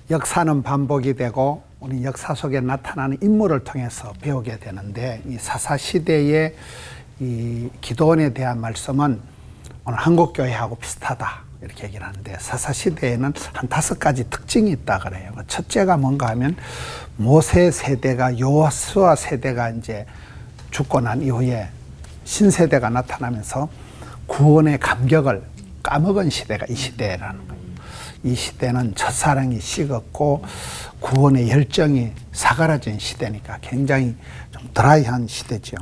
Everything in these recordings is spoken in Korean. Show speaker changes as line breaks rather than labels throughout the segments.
역사는 반복이 되고 우리 역사 속에 나타나는 인물을 통해서 배우게 되는데, 이 사사시대의 이 기도원에 대한 말씀은 오늘 한국교회하고 비슷하다 이렇게 얘기를 하는데, 사사시대에는 한 5가지 특징이 있다 그래요. 첫째가 뭔가 하면 모세 세대가, 여호수아 세대가 이제 죽고 난 이후에 신세대가 나타나면서 구원의 감격을 까먹은 시대가 이 시대라는 거예요. 이 시대는 첫사랑이 식었고 구원의 열정이 사그라진 시대니까 굉장히 좀 드라이한 시대죠.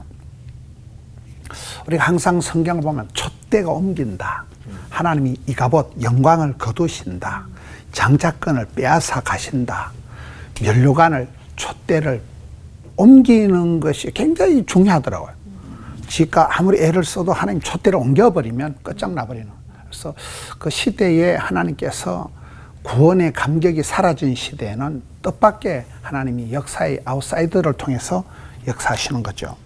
우리가 항상 성경을 보면 촛대가 옮긴다, 하나님이 이가봇 영광을 거두신다, 장자권을 빼앗아 가신다, 면류관을, 촛대를 옮기는 것이 굉장히 중요하더라고요. 지가 아무리 애를 써도 하나님 촛대를 옮겨버리면 끝장나버리는 거예요. 그래서 그 시대에 하나님께서 구원의 감격이 사라진 시대에는 뜻밖의 하나님이 역사의 아웃사이더를 통해서 역사하시는 거죠.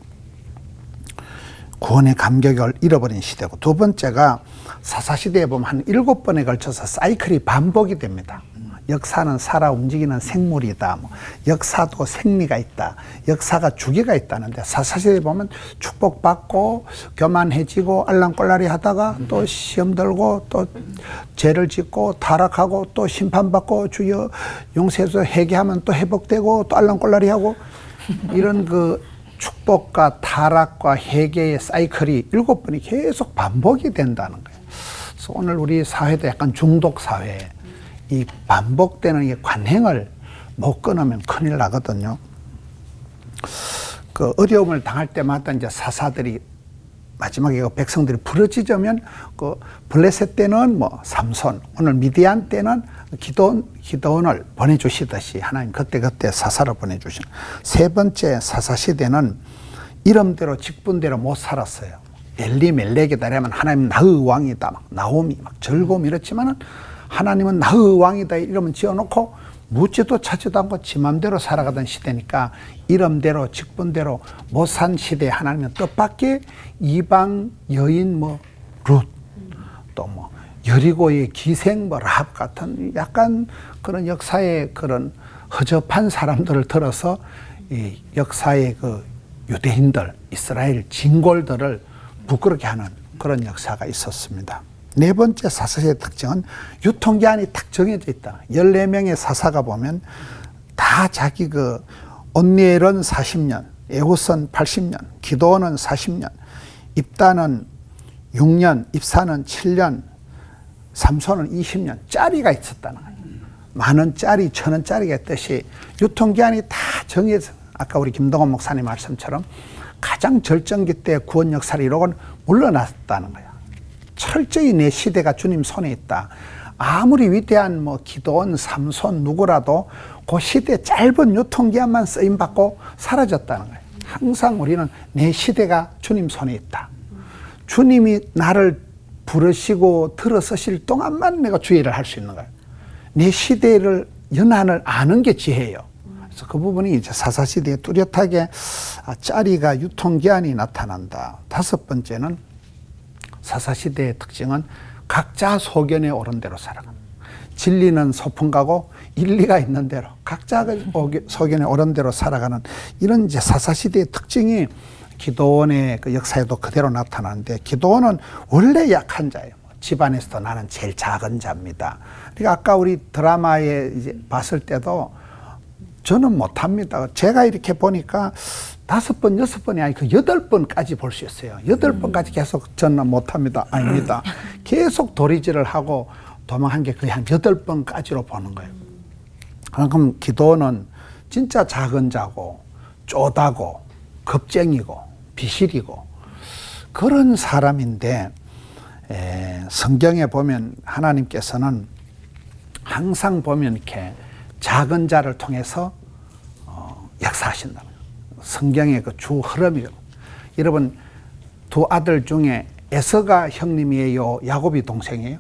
구원의 감격을 잃어버린 시대고, 두 번째가 사사시대에 보면 한 7번에 걸쳐서 사이클이 반복이 됩니다. 역사는 살아 움직이는 생물이다, 뭐 역사도 생리가 있다, 역사가 주기가 있다는데, 사사시대에 보면 축복받고 교만해지고 알랑꼴라리 하다가 또 시험 들고 또 죄를 짓고 타락하고 또 심판받고 주여 용서해서 회개하면 또 회복되고 또 알랑꼴라리 하고, 이런 그 축복과 타락과 회개의 사이클이 7번이 계속 반복이 된다는 거예요. 그래서 오늘 우리 사회도 약간 중독 사회에 이 반복되는 이 관행을 못 끊으면 큰일 나거든요. 그 어려움을 당할 때마다 이제 사사들이 마지막에 그 백성들이 부르짖으면, 그 블레셋 때는 뭐 삼손, 오늘 미디안 때는 기도원을 보내주시듯이 하나님 그때그때 사사를 보내주시는. 세 번째 사사시대는 이름대로 직분대로 못 살았어요. 엘리멜렉이다 이러면 하나님 나의 왕이다, 막 나오미, 막 즐거움 이렇지만은 하나님은 나의 왕이다 이러면 지어놓고 묻지도 찾지도 않고 지 맘대로 살아가던 시대니까, 이름대로 직분대로 못 산 시대에 하나님은 뜻밖의 이방 여인 뭐 룻, 또 뭐 여리고의 기생 뭐 라합 같은 약간 그런 역사의 그런 허접한 사람들을 들어서 이 역사의 그 유대인들, 이스라엘 진골들을 부끄럽게 하는 그런 역사가 있었습니다. 네 번째 사사시대의 특징은 유통기한이 딱 정해져 있다. 14명의 사사가 보면 다 자기 그 온니엘은 40년, 에훗은 80년, 기도원은 40년, 입다는 6년, 입사는 7년, 삼손은 20년 짜리가 있었다는 거예요. 만원 짜리, 1000원 짜리가 있듯이 유통기한이 다 정해져. 아까 우리 김동원 목사님 말씀처럼 가장 절정기 때 구원 역사를 이루고는 물러났다는 거예요. 철저히 내 시대가 주님 손에 있다. 아무리 위대한 뭐 기도원, 삼손 누구라도 그 시대 짧은 유통기한만 쓰임받고 사라졌다는 거예요. 항상 우리는 내 시대가 주님 손에 있다. 주님이 나를 부르시고 들어서실 동안만 내가 주의를 할 수 있는 거예요. 내 시대를 연한을 아는 게 지혜예요. 그래서 그 부분이 이제 사사시대에 뚜렷하게 짜리가 유통기한이 나타난다. 다섯 번째는 사사시대의 특징은 각자 소견에 옳은 대로 살아간다. 진리는 소풍 가고 일리가 있는 대로 각자가 소견에 옳은 대로 살아가는, 이런 이제 사사시대의 특징이 기도원의 그 역사에도 그대로 나타나는데, 기도원은 원래 약한 자예요. 집안에서도 나는 제일 작은 자입니다. 그러니까 아까 우리 드라마에 이제 봤을 때도 저는 못합니다. 제가 이렇게 보니까 5번, 6번이 아니고 8번까지 볼 수 있어요. 8번까지 계속 저는 못합니다. 아닙니다. 계속 도리질을 하고 도망한 게 거의 한 8번까지로 보는 거예요. 그럼 기도는 진짜 작은 자고 쪼다고 겁쟁이고 비실이고 그런 사람인데, 성경에 보면 하나님께서는 항상 보면 이렇게 작은 자를 통해서 역사하신다. 성경의 그 주 흐름이에요. 여러분, 두 아들 중에 에서가 형님이에요, 야곱이 동생이에요?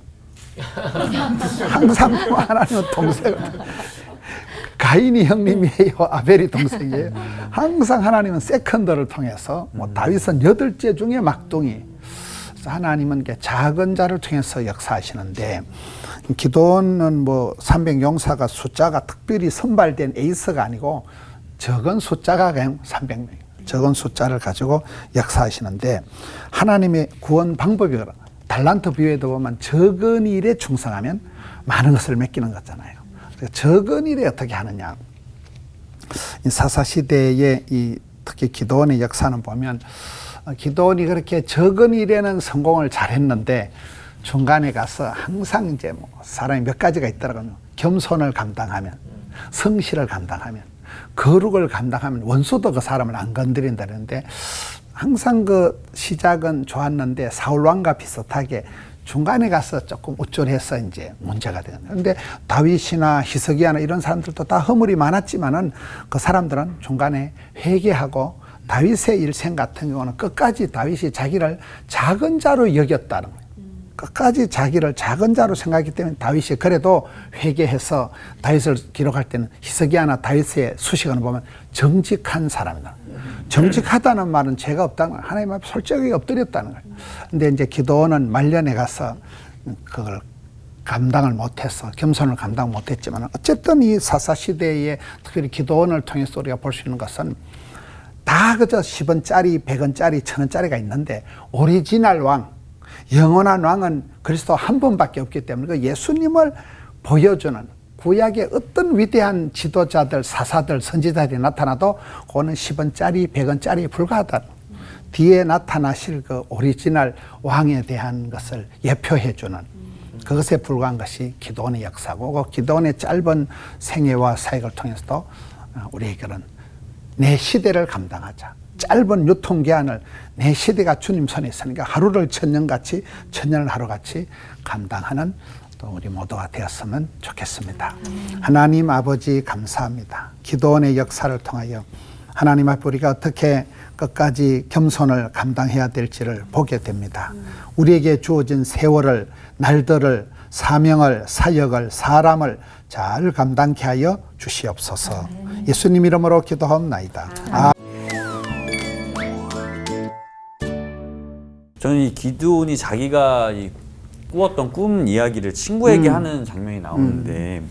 항상 하나님은 동생을, 가인이 형님이에요, 아벨이 동생이에요? 항상 하나님은 세컨더를 통해서, 뭐 다윗은 8째 중에 막둥이. 그래서 하나님은 작은 자를 통해서 역사하시는데 기도는 뭐 300용사가 숫자가 특별히 선발된 에이스가 아니고 적은 숫자가 그냥 300명. 적은 숫자를 가지고 역사하시는데 하나님의 구원 방법이 달란트 비유에도 보면 적은 일에 충성하면 많은 것을 맡기는 거잖아요. 적은 일에 어떻게 하느냐. 이 사사시대의 이 특히 기도원의 역사는 보면 기도원이 그렇게 적은 일에는 성공을 잘했는데 중간에 가서 항상 이제 뭐 사람이 몇 가지가 있더라고요. 겸손을 감당하면, 성실을 감당하면, 거룩을 감당하면 원수도 그 사람을 안 건드린다는데 항상 그 시작은 좋았는데 사울왕과 비슷하게 중간에 가서 조금 우쭐해서 이제 문제가 되는 거예요. 그런데 다윗이나 히스기야나 이런 사람들도 다 허물이 많았지만은 그 사람들은 중간에 회개하고 다윗의 일생 같은 경우는 끝까지 다윗이 자기를 작은 자로 여겼다는 거예요. 끝까지 자기를 작은 자로 생각하기 때문에 다윗이 그래도 회개해서 다윗을 기록할 때는 히스기야나 다윗의 수식어는 보면 정직한 사람이다. 정직하다는 말은 죄가 없다는 거예요. 하나님 앞에 솔직하게 엎드렸다는 거예요. 근데 이제 기도원은 말년에 가서 그걸 감당을 못해서 겸손을 감당 못했지만 어쨌든 이 사사시대에 특별히 기도원을 통해서 우리가 볼 수 있는 것은 다 그저 10원짜리, 100원짜리, 1000원짜리가 있는데 오리지널 왕, 영원한 왕은 그리스도 한 분밖에 없기 때문에 그 예수님을 보여주는 구약의 어떤 위대한 지도자들, 사사들, 선지자들이 나타나도 그거는 10원짜리, 100원짜리에 불과하다. 뒤에 나타나실 그 오리지널 왕에 대한 것을 예표해주는 그것에 불과한 것이 기도원의 역사고 그 기도원의 짧은 생애와 사역을 통해서도 우리에게는 내 시대를 감당하자. 짧은 유통기한을 내 시대가 주님 손에 있으니까 하루를 천년같이 천년을 하루같이 감당하는 또 우리 모두가 되었으면 좋겠습니다. 하나님 아버지 감사합니다. 기도원의 역사를 통하여 하나님 앞에 우리가 어떻게 끝까지 겸손을 감당해야 될지를 보게 됩니다. 우리에게 주어진 세월을, 날들을, 사명을, 사역을, 사람을 잘 감당케 하여 주시옵소서. 예수님 이름으로 기도하옵나이다.
저는 이 기드온이 자기가 이 꾸었던 꿈 이야기를 친구에게 하는 장면이 나오는데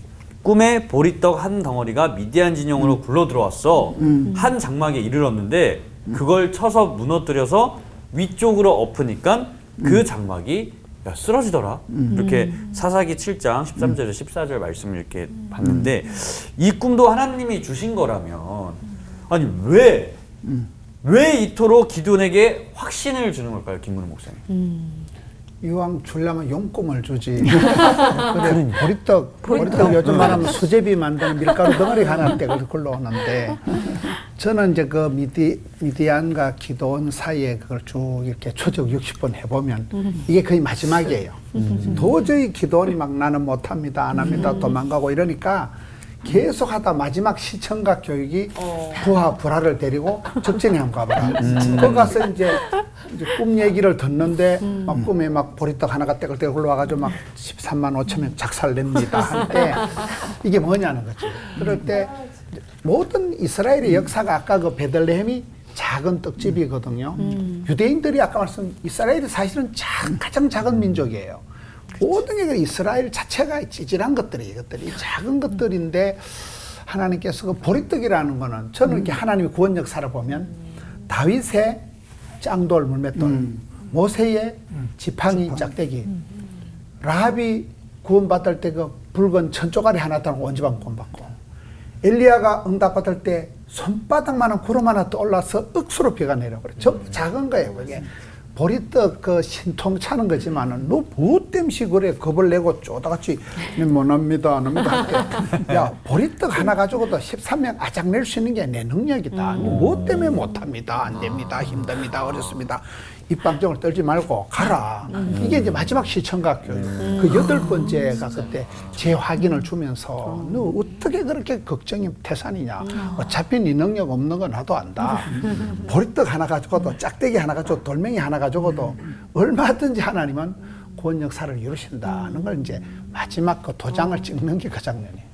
꿈에 보리떡 한 덩어리가 미디안 진영으로 굴러 들어왔어. 한 장막에 이르렀는데 그걸 쳐서 무너뜨려서 위쪽으로 엎으니까 그 장막이 쓰러지더라. 이렇게 사사기 7장 13절에서 14절 말씀을 이렇게 봤는데 이 꿈도 하나님이 주신 거라면 아니 왜 이토록 기드온에게 확신을 주는 걸까요, 김문우 목사님?
이왕 주려면 용꿈을 주지. 그래, 보리떡 요즘 말하면 수제비 만드는 밀가루 덩어리 하나 때 그걸로 오는데 저는 이제 그 미디안과 기도원 사이에 그걸 쭉 이렇게 추적 60번 해보면 이게 거의 마지막이에요. 도저히 기도원이 막 나는 못합니다, 안 합니다, 도망가고 이러니까 계속 하다 마지막 시청각 교육이 불화를 데리고 적진에 한번 가봐라. 거기 가서 이제 꿈 얘기를 듣는데 막 꿈에 막 보리떡 하나가 떼글떼글 굴러와가지고 막 13만 5천 명 작살냅니다 할 때 이게 뭐냐는 거지. 그럴 때 모든 이스라엘의 역사가 아까 그 베들레헴이 작은 떡집이거든요. 유대인들이 아까 말씀 이스라엘이 사실은 가장 작은 민족이에요. 모든 게 이스라엘 자체가 찌질한 것들이 이것들이 작은 것들인데 하나님께서 그 보리떡이라는 거는 저는 이렇게 하나님의 구원 역사를 보면 다윗의 짱돌 물맷돌, 모세의 지팡이 짝대기, 라합이 구원받을 때 그 붉은 천조가리 하나 따고 온 집안 구원받고 엘리야가 응답받을 때 손바닥만한 구름 하나 떠올라서 억수로 비가 내려버려. 전부 작은 거예요 그게. 보리떡 그 신통 차는 거지만은 너 뭐 땜시 그래 겁을 내고 쪼다같이 못합니다 안 합니다 할 때 야 보리떡 하나 가지고도 13명 아작 낼 수 있는 게 내 능력이다. 뭐 때문에 못합니다 안 됩니다 힘듭니다 어렵습니다 입방정을 떨지 말고 가라. 이게 이제 마지막 시청각 교육. 그 8번째가 그때 재확인을 주면서 너 어떻게 그렇게 걱정이 태산이냐. 어차피 네 능력 없는 거 나도 안다. 보리떡 하나 가지고도 짝대기 하나 가지고 돌멩이 하나 가지고도 얼마든지 하나님은 구원 역사를 이루신다는 걸 이제 마지막 그 도장을 찍는 게 그 장면이에요.